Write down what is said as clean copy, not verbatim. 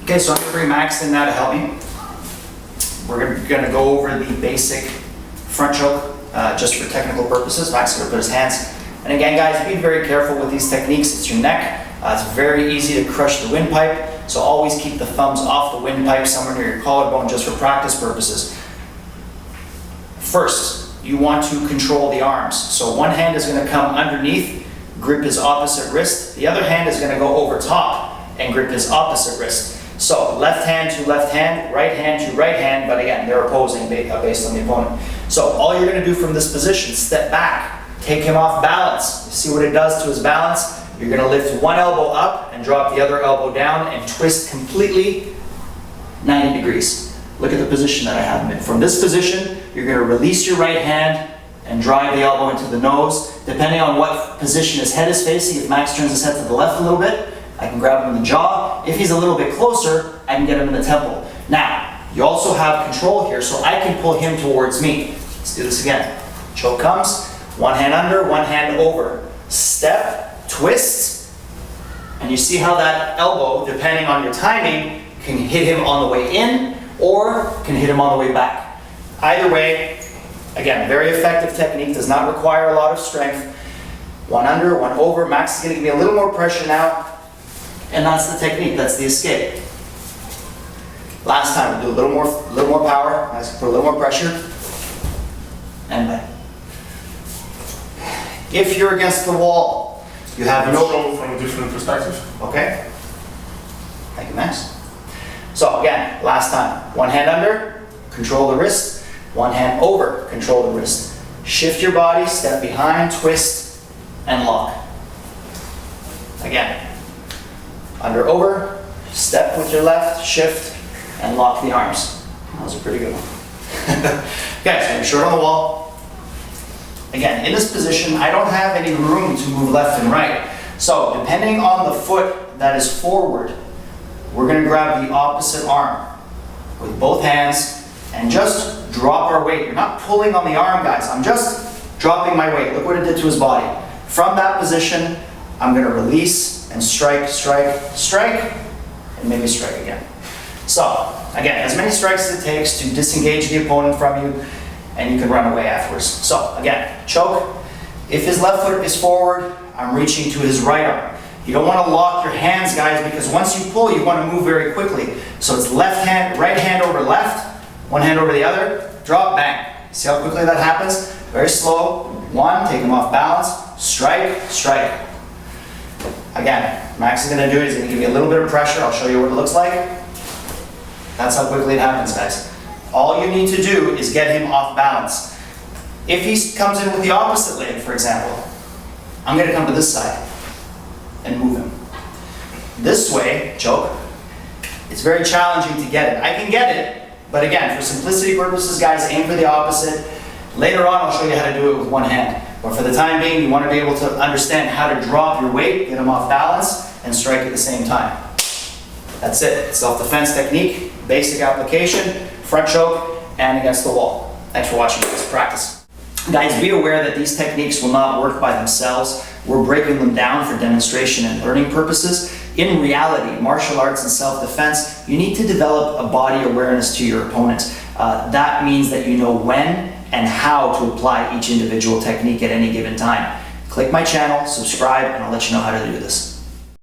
Okay, so I'm gonna bring Max in now to help me. We're gonna go over the basic front choke, just for technical purposes. Max is gonna put his hands. And again, guys, be very careful with these techniques. It's your neck. It's very easy to crush the windpipe. So always keep the thumbs off the windpipe, somewhere near your collarbone, just for practice purposes. First, you want to control the arms. So one hand is gonna come underneath, grip his opposite wrist. The other hand is gonna go over top and grip his opposite wrist. So left hand to left hand, right hand to right hand, but again, they're opposing based on the opponent. So all you're gonna do from this position, step back, take him off balance. You see what it does to his balance? You're gonna lift one elbow up and drop the other elbow down and twist completely 90 degrees. Look at the position that I have him in. From this position, you're gonna release your right hand and drive the elbow into the nose. Depending on what position his head is facing, if Max turns his head to the left a little bit, I can grab him in the jaw. If he's a little bit closer, I can get him in the temple. Now, you also have control here, so I can pull him towards me. Let's do this again. Choke comes, one hand under, one hand over. Step, twist, and you see how that elbow, depending on your timing, can hit him on the way in or can hit him on the way back. Either way, again, very effective technique, does not require a lot of strength. One under, one over. Max is gonna give me a little more pressure now. And that's the technique, that's the escape. Last time, we'll do a little more power. Nice, put a little more pressure. And bang. If you're against the wall, you have no... Show from a different perspective. Okay. Thank you, Max. So again, last time, one hand under, control the wrist. One hand over, control the wrist. Shift your body, step behind, twist, and lock. Again. Under, over, step with your left, shift, and lock the arms. That was a pretty good one. Okay, so I'm short on the wall. Again, in this position, I don't have any room to move left and right. So depending on the foot that is forward, we're gonna grab the opposite arm with both hands and just drop our weight. You're not pulling on the arm, guys. I'm just dropping my weight. Look what it did to his body. From that position, I'm gonna release and strike, strike, strike, and maybe strike again. So, again, as many strikes as it takes to disengage the opponent from you, and you can run away afterwards. So, again, choke. If his left foot is forward, I'm reaching to his right arm. You don't want to lock your hands, guys, because once you pull, you want to move very quickly. So it's left hand, right hand over left, one hand over the other, drop, bang. See how quickly that happens? Very slow. One, take him off balance, strike, strike. Again, Max is going to do it. He's going to give me a little bit of pressure. I'll show you what it looks like. That's how quickly it happens, guys. All you need to do is get him off balance. If he comes in with the opposite leg, for example, I'm going to come to this side and move him. This way, choke. It's very challenging to get it. I can get it, but again, for simplicity purposes, guys, aim for the opposite. Later on, I'll show you how to do it with one hand. But for the time being, you want to be able to understand how to drop your weight, get him off balance, and strike at the same time. That's it. Self-defense technique, basic application, front choke, and against the wall. Thanks for watching this practice. Guys, be aware that these techniques will not work by themselves. We're breaking them down for demonstration and learning purposes. In reality, martial arts and self-defense, you need to develop a body awareness to your opponent. That means that you know when and how to apply each individual technique at any given time. Click my channel, subscribe, and I'll let you know how to do this.